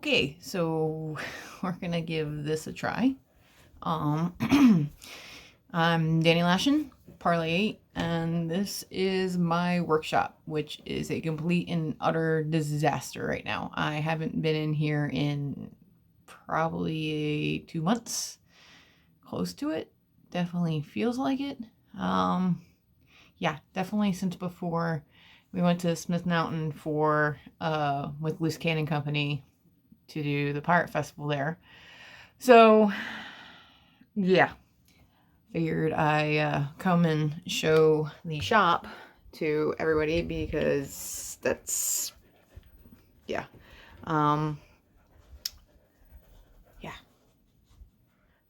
Okay, so we're gonna give this a try. I'm Danny Lashing, Parlay, and this is my workshop, which is a complete and utter disaster right now. I haven't been in here in probably 2 months, close to it. Definitely feels like it. Yeah, definitely since before we went to Smith Mountain for with Loose Cannon Company to do the pirate festival there. So yeah, figured I come and show the shop to everybody because that's yeah yeah,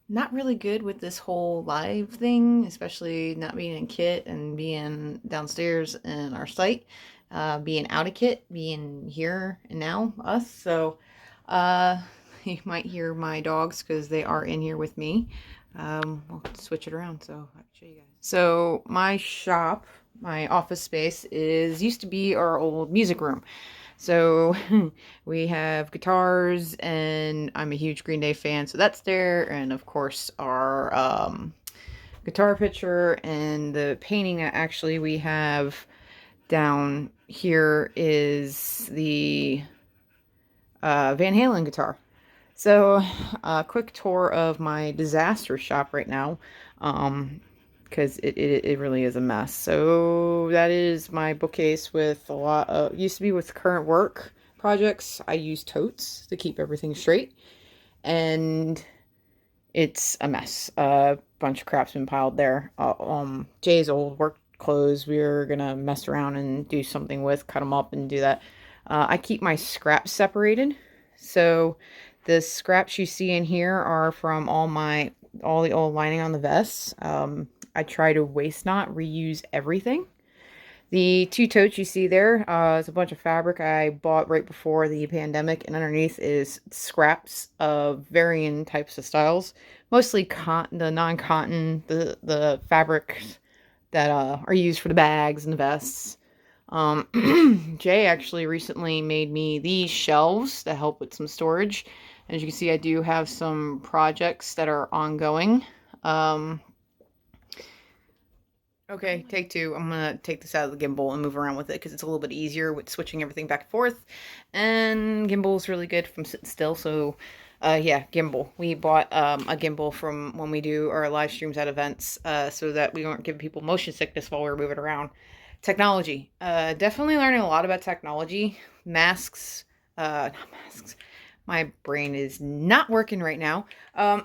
not really good with this whole live thing, especially not being in kit and being downstairs in our site, being out of kit, being here and now us. So you might hear my dogs because they are in here with me. We'll switch it around so I can show you guys. So my shop, my office space used to be our old music room. So we have guitars, and I'm a huge Green Day fan, so that's there. And of course, our guitar picture and the painting that actually we have down here is the Van Halen guitar. So a quick tour of my disaster shop right now. Because it really is a mess. So that is my bookcase with a lot of, used to be with current work projects. I use totes to keep everything straight, and it's a mess. A bunch of crap's been piled there. Jay's old work clothes we were gonna mess around and do something with, cut them up and do that. I keep my scraps separated. So the scraps you see in here are from all the old lining on the vests. I try to waste not reuse everything. The two totes you see there is a bunch of fabric I bought right before the pandemic, and underneath is scraps of varying types of styles, mostly cotton, the non-cotton, the fabrics that are used for the bags and the vests. Jay actually recently made me these shelves to help with some storage. As you can see, I do have some projects that are ongoing. Okay, take two. I'm gonna take this out of the gimbal and move around with it because it's a little bit easier with switching everything back and forth. And gimbal's really good from sitting still. So, yeah, gimbal. We bought a gimbal from when we do our live streams at events, so that we don't give people motion sickness while we're moving around. Technology. Definitely learning a lot about technology. Masks. Not masks. My brain is not working right now.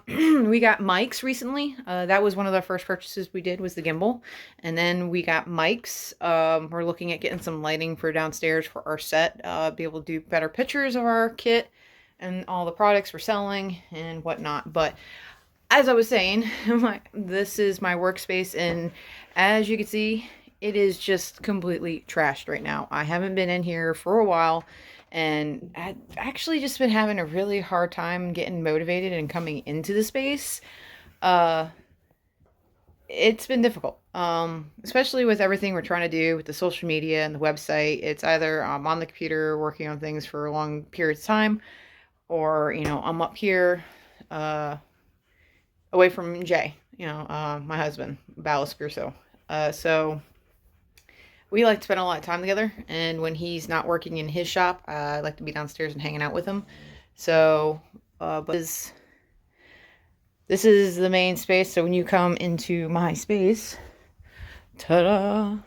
We got mics recently. That was one of the first purchases we did, was the gimbal. And then we got mics. We're looking at getting some lighting for downstairs for our set. Be able to do better pictures of our kit and all the products we're selling and whatnot. But as I was saying, this is my workspace. And as you can see, it is just completely trashed right now. I haven't been in here for a while, and I've actually just been having a really hard time getting motivated and coming into the space. It's been difficult, especially with everything we're trying to do with the social media and the website. It's either I'm on the computer working on things for long periods of time, or, I'm up here away from Jay, my husband, Ballast so. So we like to spend a lot of time together, and when he's not working in his shop, I like to be downstairs and hanging out with him. So, but this is the main space. So when you come into my space, ta-da!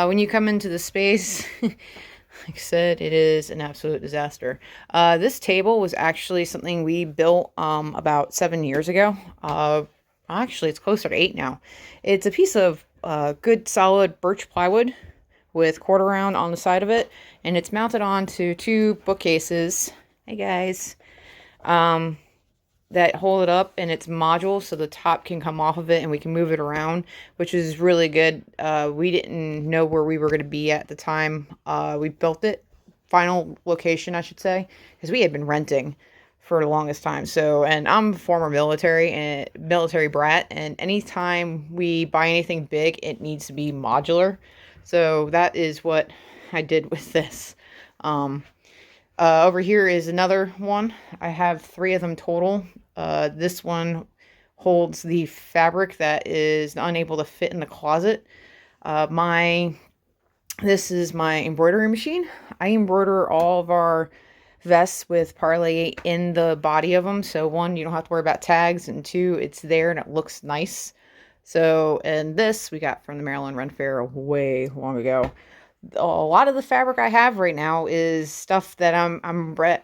When you come into the space, like I said, it is an absolute disaster. This table was actually something we built about 7 years ago. Actually, it's closer to 8 now. It's a piece of good solid birch plywood with quarter round on the side of it, and it's mounted onto two bookcases. Hey guys, that hold it up, and it's modular, so the top can come off of it and we can move it around, which is really good. We didn't know where we were going to be at the time we built it. Final location, I should say, because we had been renting for the longest time. So, and I'm a former military brat, and anytime we buy anything big, it needs to be modular. So that is what I did with this. Over here is another one. I have 3 of them total. This one holds the fabric that is unable to fit in the closet. This is my embroidery machine. I embroider all of our vests with Parlay in the body of them. So 1, you don't have to worry about tags, and 2, it's there and it looks nice. So, and this we got from the Maryland Run Fair way long ago. A lot of the fabric I have right now is stuff that I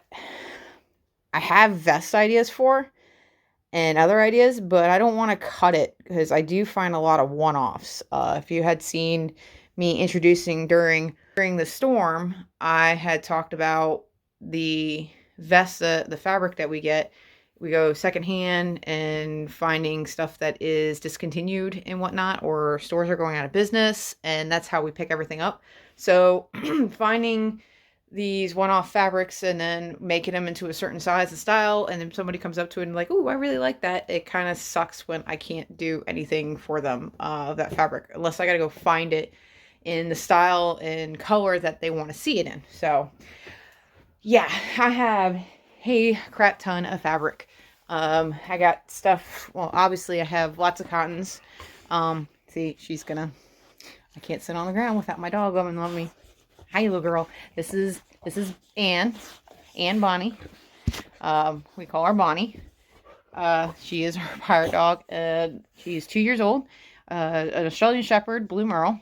have vest ideas for and other ideas, but I don't want to cut it because I do find a lot of one-offs. If you had seen me introducing during the storm, I had talked about the vest, the fabric that we get. We go secondhand and finding stuff that is discontinued and whatnot, or stores are going out of business, and that's how we pick everything up. So finding these one-off fabrics and then making them into a certain size and style, and then somebody comes up to it and like, oh, I really like that. It kind of sucks when I can't do anything for them, that fabric, unless I gotta go find it in the style and color that they want to see it in. So yeah, I have a crap ton of fabric. I got stuff, well, obviously I have lots of cottons. See, I can't sit on the ground without my dog loving on me. Hi, little girl. This is Anne Bonnie. We call her Bonnie. She is our pirate dog. She's 2 years old. An Australian Shepherd, Blue Merle.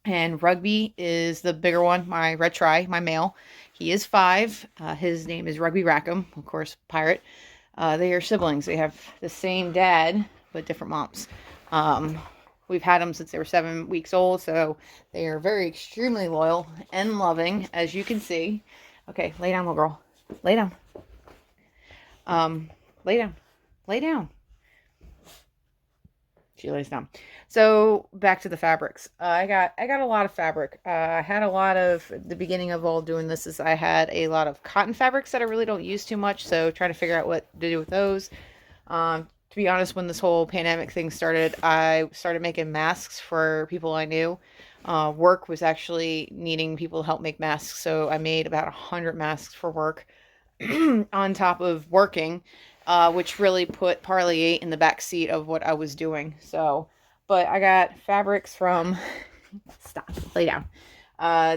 And Rugby is the bigger one, my red tri, my male. He is 5. His name is Rugby Rackham, of course, pirate. They are siblings. They have the same dad, but different moms. We've had them since they were 7 weeks old, so they are very extremely loyal and loving, as you can see. Okay, lay down, little girl. Lay down. Lay down. Lay down. She lays down. So back to the fabrics. I got a lot of fabric. I had a lot of, the beginning of all doing this is I had a lot of cotton fabrics that I really don't use too much, so trying to figure out what to do with those. To be honest, when this whole pandemic thing started, I started making masks for people I knew. Work was actually needing people to help make masks, so I made about 100 masks for work on top of working, which really put Parlay in the back seat of what I was doing. So, but I got fabrics from, stop, lay down.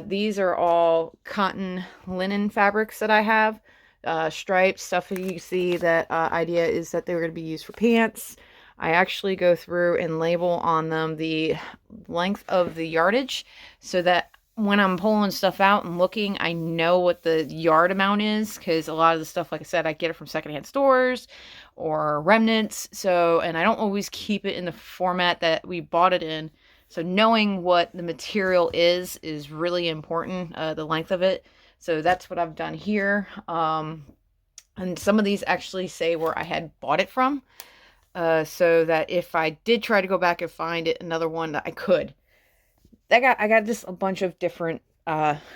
These are all cotton linen fabrics that I have. Stripes, stuff that you see, that idea is that they were going to be used for pants. I actually go through and label on them the length of the yardage so that when I'm pulling stuff out and looking, I know what the yard amount is, because a lot of the stuff, like I said, I get it from secondhand stores or remnants. So, and I don't always keep it in the format that we bought it in. So knowing what the material is really important, the length of it. So that's what I've done here. And some of these actually say where I had bought it from. So that if I did try to go back and find it, another one that I could. I got just a bunch of different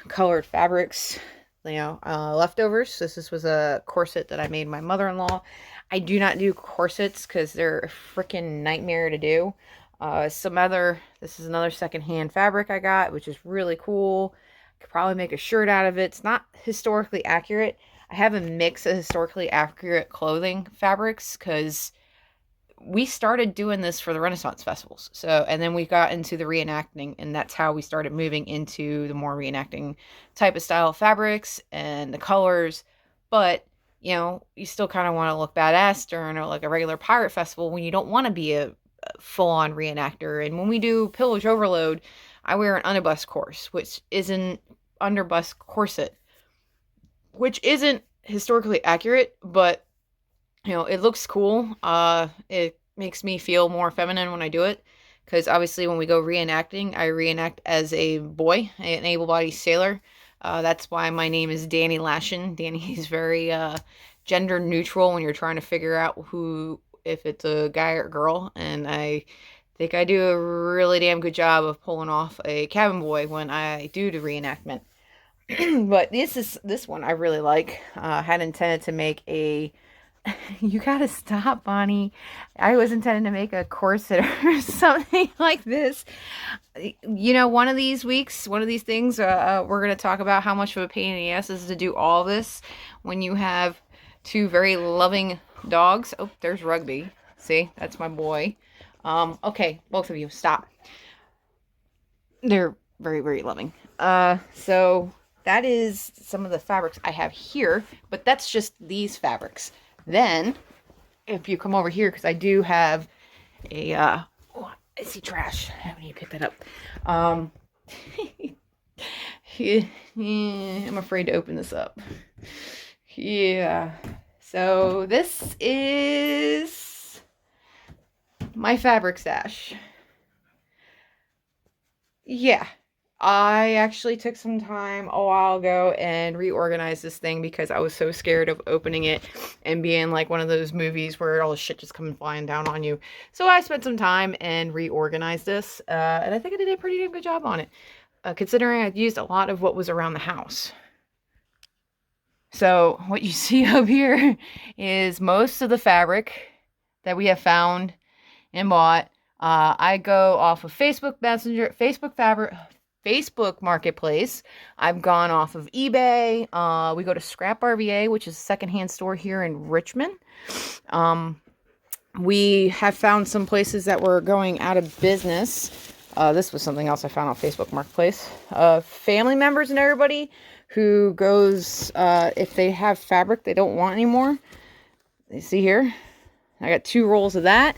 colored fabrics, leftovers. This was a corset that I made my mother-in-law. I do not do corsets because they're a freaking nightmare to do. This is another secondhand fabric I got, which is really cool. Could probably make a shirt out of it. It's not historically accurate. I have a mix of historically accurate clothing fabrics because we started doing this for the Renaissance festivals. So, and then we got into the reenacting, and that's how we started moving into the more reenacting type of style of fabrics and the colors. But, you still kind of want to look badass during like a regular pirate festival when you don't want to be a full-on reenactor. And when we do Pillage Overload, I wear an underbust course, which isn't underbust corset, which isn't historically accurate, but it looks cool. It makes me feel more feminine when I do it, because obviously when we go reenacting, I reenact as a boy, an able-bodied sailor. That's why my name is Danny Lashing. Danny is very gender neutral when you're trying to figure out if it's a guy or a girl, and I think I do a really damn good job of pulling off a cabin boy when I do the reenactment. But this one I really like. I had intended to make a You gotta stop, Bonnie. I was intending to make a corset or something like this. You know, one of these weeks, one of these things, we're going to talk about how much of a pain in the ass is to do all this when you have two very loving dogs. Oh, there's Rugby. See, that's my boy. Okay, both of you, stop. They're very, very loving. So that is some of the fabrics I have here, but that's just these fabrics. Then, if you come over here, because I do have a, oh, I see trash. I need to pick that up. Yeah, I'm afraid to open this up. Yeah. So this is my fabric stash. Yeah. I actually took some time a while ago and reorganized this thing because I was so scared of opening it and being like one of those movies where all the shit just coming flying down on you. So I spent some time and reorganized this, and I think I did a pretty damn good job on it, considering I used a lot of what was around the house. So what you see up here is most of the fabric that we have found and bought. I go off of Facebook Messenger, Facebook Marketplace. I've gone off of eBay. We go to Scrap RVA, which is a secondhand store here in Richmond. We have found some places that were going out of business. This was something else I found on Facebook Marketplace. Family members and everybody who goes, if they have fabric they don't want anymore. You see here, I got 2 rolls of that.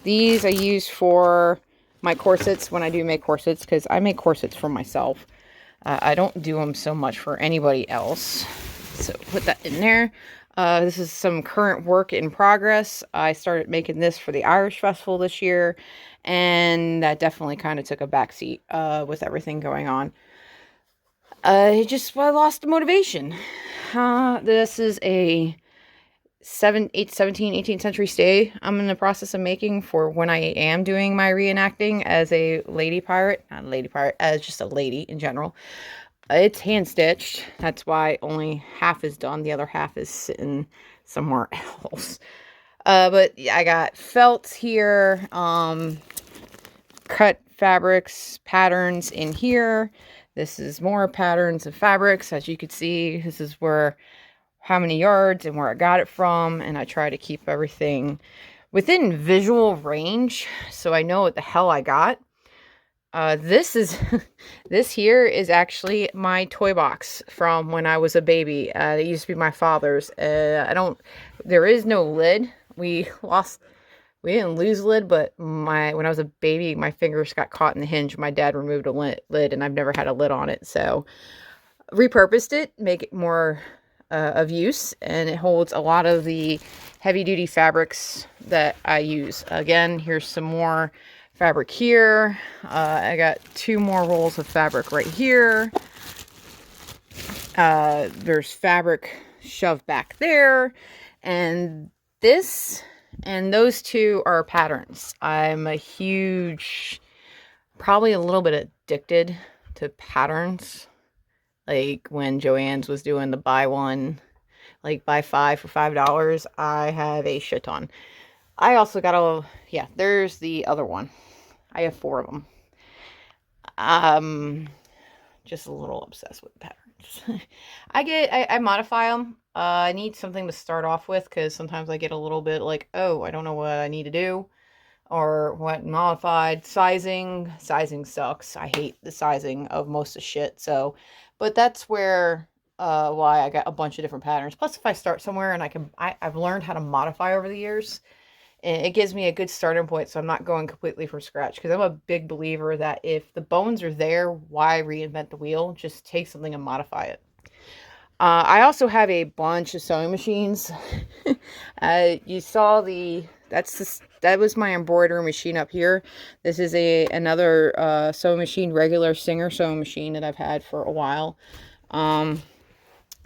These I use for my corsets when I do make corsets, because I make corsets for myself. I don't do them so much for anybody else. So put that in there. This is some current work in progress. I started making this for the Irish Festival this year, and that definitely kind of took a backseat with everything going on. I lost the motivation. This is a 18th century stay I'm in the process of making for when I am doing my reenacting as a lady pirate. Not a lady pirate, as just a lady in general. It's hand stitched. That's why only half is done. The other half is sitting somewhere else. But I got felts here, cut fabrics, patterns in here. This is more patterns of fabrics. As you can see, this is where how many yards and where I got it from, and I try to keep everything within visual range so I know what the hell I got. This here is actually my toy box from when I was a baby. It used to be my father's. There is no lid. We didn't lose lid, but when I was a baby, my fingers got caught in the hinge. My dad removed a lid, and I've never had a lid on it, so repurposed it, make it more of use, and it holds a lot of the heavy-duty fabrics that I use. Again, here's some more fabric here. I got 2 more rolls of fabric right here. There's fabric shoved back there, and this and those 2 are patterns. I'm a huge, probably a little bit addicted to patterns. Like when Joann's was doing the buy 5 for $5, I have a shit ton. I also got there's the other one. I have 4 of them. Just a little obsessed with patterns. I modify them. I need something to start off with, because sometimes I get a little bit like, oh, I don't know what I need to do. Or what modified. Sizing sucks. I hate the sizing of most of shit. So, but that's where why I got a bunch of different patterns. Plus, if I start somewhere and I've learned how to modify over the years, and it gives me a good starting point, so I'm not going completely from scratch. Because I'm a big believer that if the bones are there, why reinvent the wheel? Just take something and modify it. I also have a bunch of sewing machines. You saw that was my embroidery machine up here. This is another sewing machine, regular Singer sewing machine that I've had for a while.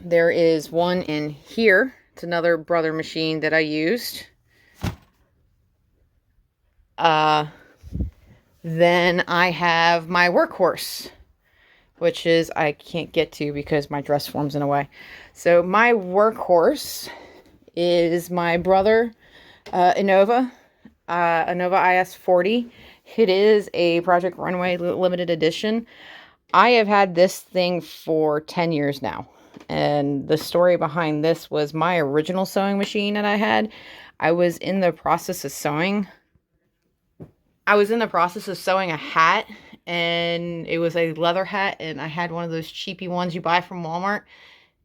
There is one in here. It's another brother machine that I used. Then I have my workhorse, which I can't get to because my dress form's in a way. So my workhorse is my brother, Innova IS40. It is a Project Runway limited edition. I have had this thing for 10 years now. And the story behind this was my original sewing machine that I had. I was in the process of sewing. A hat, and it was a leather hat, and I had one of those cheapy ones you buy from Walmart,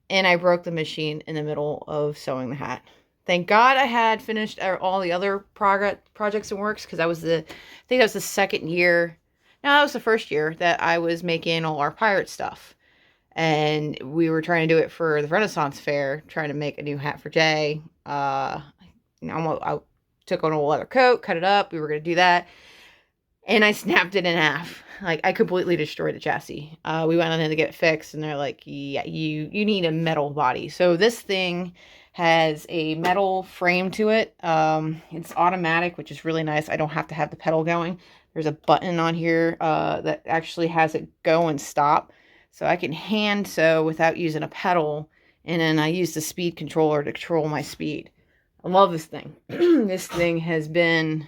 and I broke the machine in the middle of sewing the hat. Thank God I had finished all the other projects and works, because I think that was the second year. No, that was the first year that I was making all our pirate stuff. And we were trying to do it for the Renaissance Fair, trying to make a new hat for Jay. I took on a leather coat, cut it up. We were going to do that. And I snapped it in half. Like, I completely destroyed the chassis. We went on in to get it fixed, and they're like, yeah, you need a metal body. So this thing has a metal frame to it. It's automatic, which is really nice. I don't have to have the pedal going. There's a button on here that actually has it go and stop. So I can hand sew without using a pedal. And then I use the speed controller to control my speed. I love this thing. This thing has been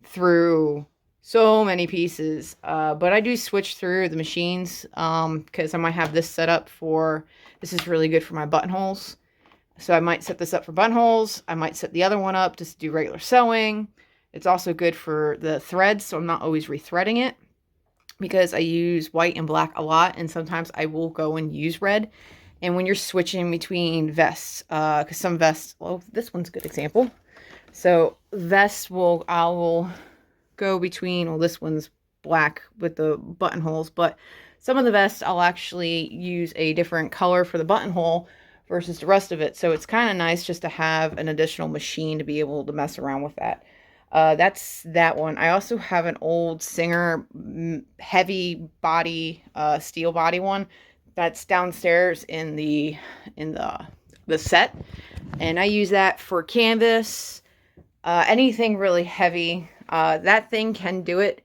through so many pieces, but I do switch through the machines because I might have this set up for, this is really good for my buttonholes. So I might set this up for buttonholes. I might set the other one up just to do regular sewing. It's also good for the threads, so I'm not always rethreading it, because I use white and black a lot, and sometimes I will go and use red. And when you're switching between vests, because some vests, well, this one's a good example. So vests I will go between, well, this one's black with the buttonholes, but some of the vests I'll actually use a different color for the buttonhole versus the rest of it. So it's kind of nice just to have an additional machine to be able to mess around with that. That's that one. I also have an old Singer heavy body, steel body one that's downstairs in the set, and I use that for canvas, anything really heavy. That thing can do it,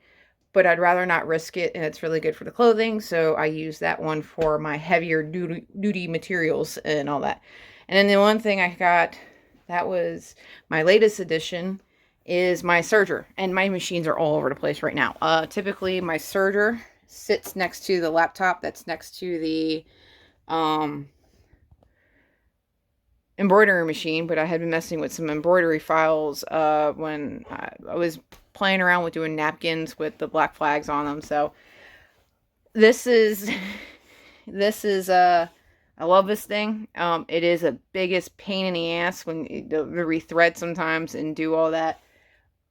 but I'd rather not risk it, and it's really good for the clothing, so I use that one for my heavier duty materials and all that. And then the one thing I got that was my latest addition is my serger, and my machines are all over the place right now. Typically my serger sits next to the laptop that's next to the embroidery machine, but I had been messing with some embroidery files when I was playing around with doing napkins with the black flags on them. So this is I love this thing. It is a biggest pain in the ass when to rethread sometimes and do all that.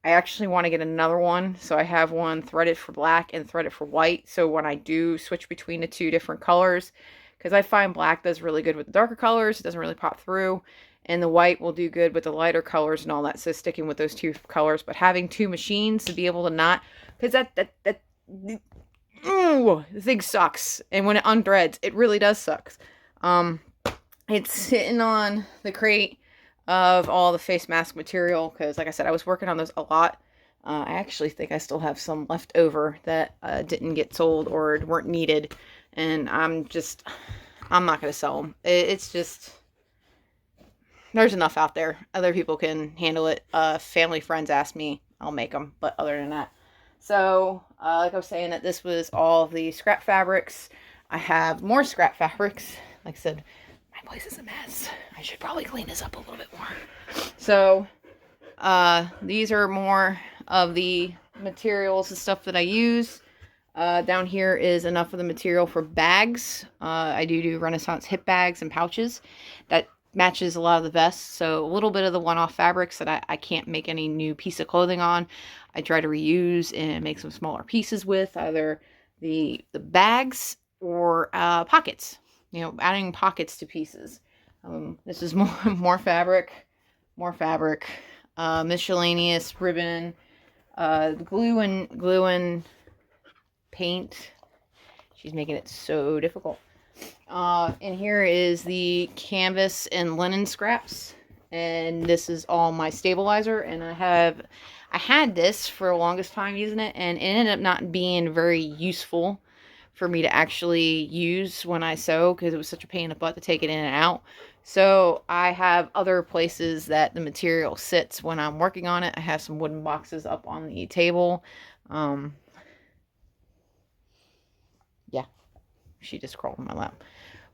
I actually want to get another one, so I have one threaded for black and threaded for white, so when I do switch between the two different colors, because I find black does really good with the darker colors, it doesn't really pop through, and the white will do good with the lighter colors and all that, so sticking with those two colors, but having two machines to be able to not, because the thing sucks, and when it unthreads, it really does suck. It's sitting on the crate of all the face mask material, because like I said, I was working on those a lot. I actually think I still have some left over that didn't get sold or weren't needed, and I'm not going to sell them. It's just, there's enough out there. Other people can handle it. Family, friends ask me, I'll make them, but other than that. So, like I was saying, that this was all the scrap fabrics. I have more scrap fabrics. Like I said, my place is a mess. I should probably clean this up a little bit more. So, these are more of the materials and stuff that I use. Down here is enough of the material for bags. I do Renaissance hip bags and pouches. That matches a lot of the vests. So, a little bit of the one-off fabrics that I can't make any new piece of clothing on, I try to reuse and make some smaller pieces with, either the bags or pockets. You know, adding pockets to pieces. This is more fabric, miscellaneous ribbon, glue and paint. She's making it so difficult. And here is the canvas and linen scraps, and this is all my stabilizer. And I had this for the longest time using it, and it ended up not being very useful for me to actually use when I sew, because it was such a pain in the butt to take it in and out. So I have other places that the material sits when I'm working on it. I have some wooden boxes up on the table. Yeah, she just crawled in my lap.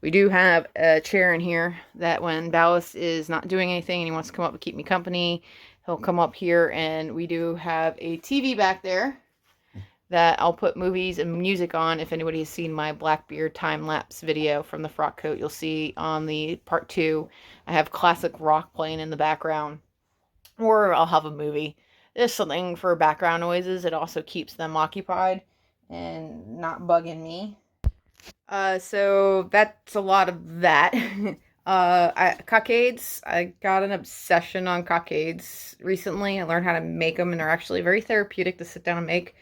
We do have a chair in here that when Dallas is not doing anything and he wants to come up and keep me company, he'll come up here, and we do have a TV back there that I'll put movies and music on. If anybody has seen my Blackbeard time-lapse video from the frock coat, you'll see on the part 2, I have classic rock playing in the background. Or I'll have a movie. There's something for background noises. It also keeps them occupied and not bugging me. So that's a lot of that. Cockades. I got an obsession on cockades recently. I learned how to make them, and they're actually very therapeutic to sit down and make.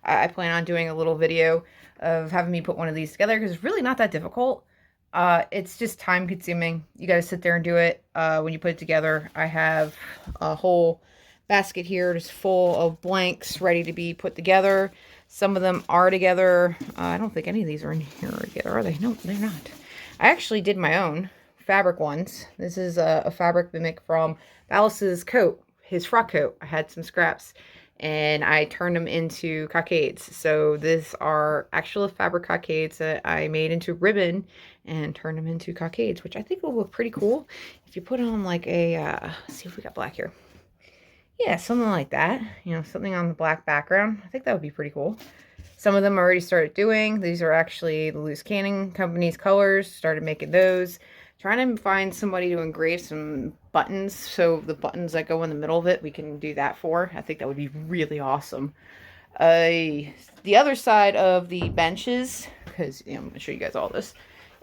I plan on doing a little video of having me put one of these together because it's really not that difficult. It's just time consuming. You got to sit there and do it. When you put it together, I have a whole basket here just full of blanks ready to be put together. Some of them are together. I don't think any of these are in here together, are they? No, they're not. I actually did my own fabric ones. This is a fabric mimic from Dallas's coat, his frock coat. I had some scraps and I turned them into cockades. So these are actual fabric cockades that I made into ribbon and turned them into cockades, which I think will look pretty cool if you put on like a, let's see if we got black here. Yeah, something like that. You know, something on the black background. I think that would be pretty cool. Some of them already started doing. These are actually the Loose Canning Company's colors. Started making those. Trying to find somebody to engrave some buttons. So the buttons that go in the middle of it, we can do that for. I think that would be really awesome. The other side of the benches, because I'm going to show you guys all this,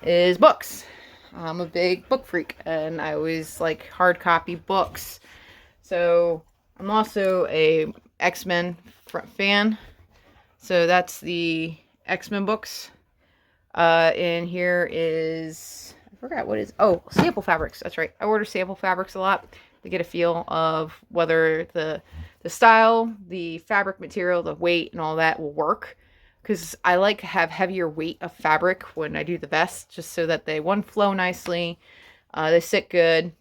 is books. I'm a big book freak, and I always like hard copy books. So I'm also a X-Men fan. So that's the X-Men books. And here is, I forgot what is, oh, sample fabrics. That's right. I order sample fabrics a lot to get a feel of whether the style, the fabric material, the weight, and all that will work. Because I like to have heavier weight of fabric when I do the vest, just so that they, one, flow nicely, they sit good.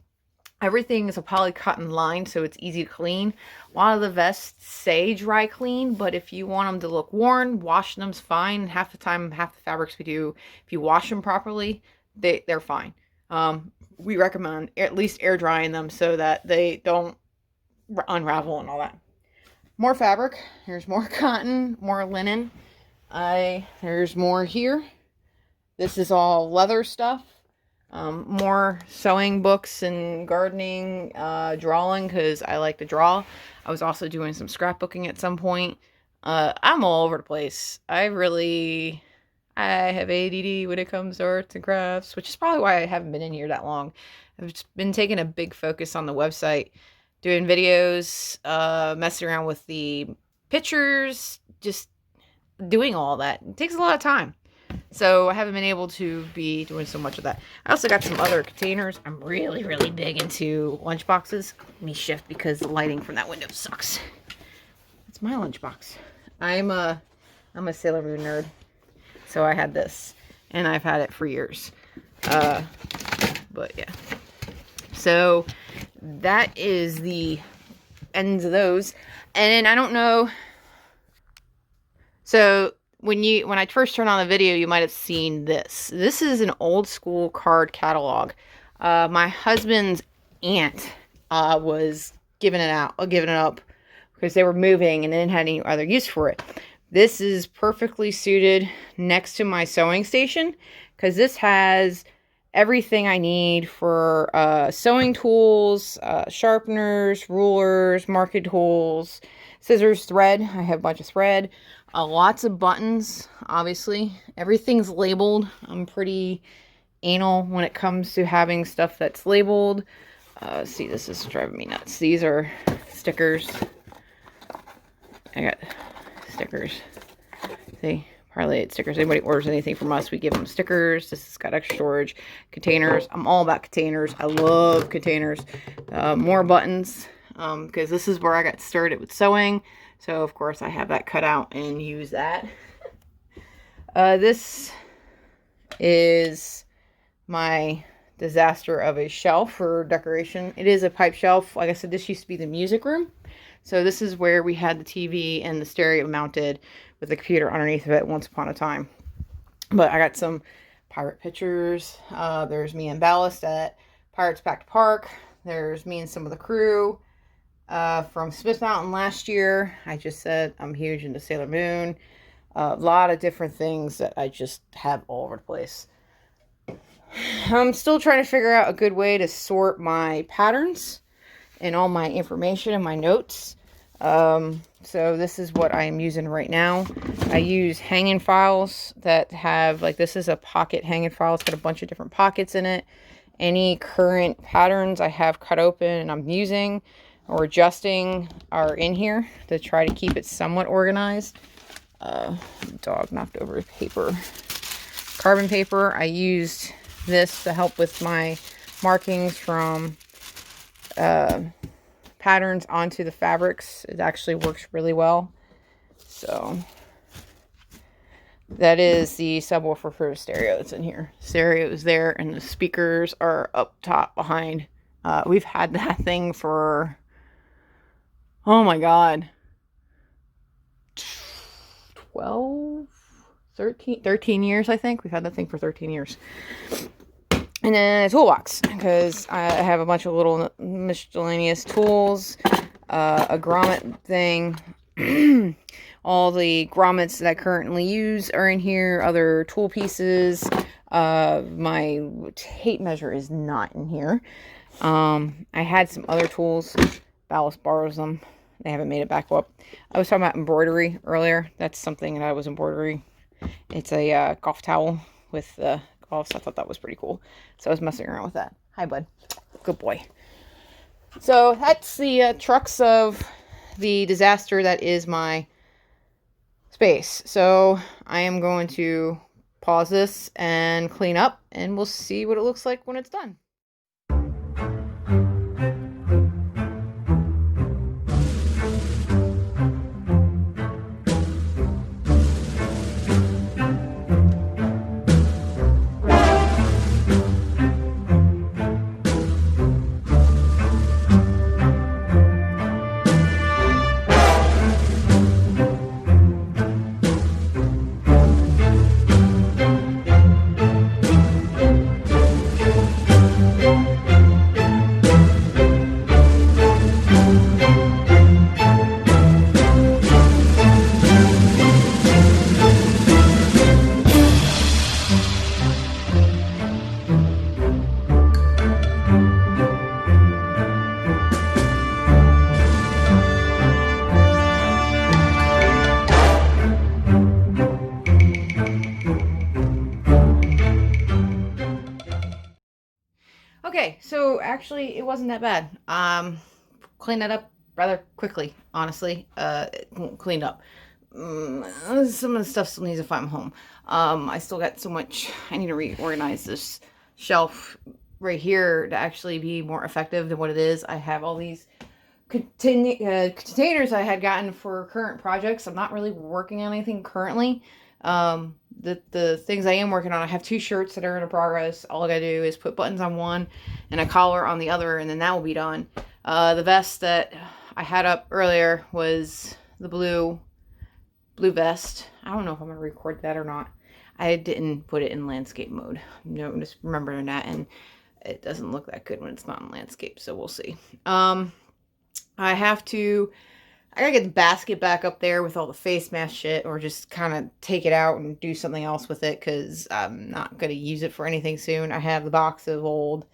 Everything is a poly cotton line, so it's easy to clean. A lot of the vests say dry clean, but if you want them to look worn, washing them's fine. Half the time, half the fabrics we do, if you wash them properly, they're fine. We recommend at least air drying them so that they don't unravel and all that. More fabric. Here's more cotton, more linen. There's more here. This is all leather stuff. More sewing books and gardening, drawing, because I like to draw. I was also doing some scrapbooking at some point. I'm all over the place. I have ADD when it comes to arts and crafts, which is probably why I haven't been in here that long. I've just been taking a big focus on the website, doing videos, messing around with the pictures, just doing all that. It takes a lot of time. So I haven't been able to be doing so much of that. I also got some other containers. I'm really, really big into lunch boxes. Let me shift because the lighting from that window sucks. It's my lunchbox. I'm a Sailor Moon nerd. So I had this. And I've had it for years. But yeah. So that is the ends of those. And I don't know. So when I first turned on the video, you might have seen this. This is an old school card catalog. My husband's aunt was giving it up because they were moving and they didn't have any other use for it. This is perfectly suited next to my sewing station because this has everything I need for sewing tools, sharpeners, rulers, marking tools, scissors, thread. I have a bunch of thread. Lots of buttons, obviously. Everything's labeled. I'm pretty anal when it comes to having stuff that's labeled. See, this is driving me nuts. These are stickers. I got stickers. See, Parlay stickers. Anybody orders anything from us, we give them stickers. This has got extra storage. Containers. I'm all about containers. I love containers. More buttons, because this is where I got started with sewing. So, of course, I have that cut out and use that. This is my disaster of a shelf for decoration. It is a pipe shelf. Like I said, this used to be the music room. So this is where we had the TV and the stereo mounted with the computer underneath of it once upon a time. But I got some pirate pictures. There's me and Ballast at Pirates Back to Park. There's me and some of the crew from Smith Mountain last year. I just said I'm huge into Sailor Moon. A lot of different things that I just have all over the place. I'm still trying to figure out a good way to sort my patterns and all my information and my notes. So this is what I am using right now. I use hanging files that have, like, this is a pocket hanging file. It's got a bunch of different pockets in it. Any current patterns I have cut open and I'm using or adjusting are in here to try to keep it somewhat organized. Dog knocked over paper. Carbon paper. I used this to help with my markings from patterns onto the fabrics. It actually works really well. So that is the subwoofer for the stereo that's in here. Stereo is there and the speakers are up top behind. We've had that thing for, oh my god, 13 years, I think. We've had that thing for 13 years. And then a toolbox, because I have a bunch of little miscellaneous tools, a grommet thing. All the grommets that I currently use are in here. Other tool pieces. My tape measure is not in here. I had some other tools. Ballast borrows them. They haven't made it back up. I was talking about embroidery earlier. That's something that I was embroidering. It's a golf towel with the golf. So I thought that was pretty cool. So I was messing around with that. Hi, bud. Good boy. So that's the trucks of the disaster that is my space. So I am going to pause this and clean up, and we'll see what it looks like when it's done. Okay, so actually it wasn't that bad. Cleaned that up rather quickly, honestly. Cleaned up. Some of the stuff still needs to find home. I still got so much. I need to reorganize this shelf right here to actually be more effective than what it is. I have all these containers I had gotten for current projects. I'm not really working on anything currently. The things I am working on, I have 2 shirts that are in progress. All I gotta do is put buttons on one and a collar on the other, and then that will be done. The vest that I had up earlier was the blue vest. I don't know if I'm gonna record that or not. I didn't put it in landscape mode. No, just remembering that, and it doesn't look that good when it's not in landscape, so we'll see. I gotta get the basket back up there with all the face mask shit, or just kind of take it out and do something else with it, because I'm not gonna use it for anything soon. I have the box of old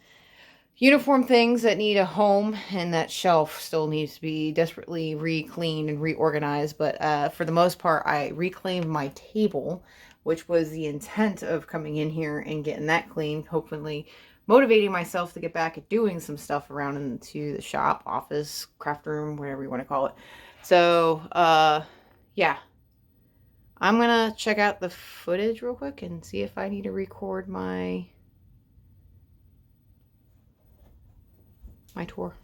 uniform things that need a home, and that shelf still needs to be desperately re-cleaned and reorganized. But for the most part, I reclaimed my table, which was the intent of coming in here and getting that cleaned, hopefully motivating myself to get back at doing some stuff around into the shop, office, craft room, whatever you want to call it. So, yeah. I'm gonna check out the footage real quick and see if I need to record my tour.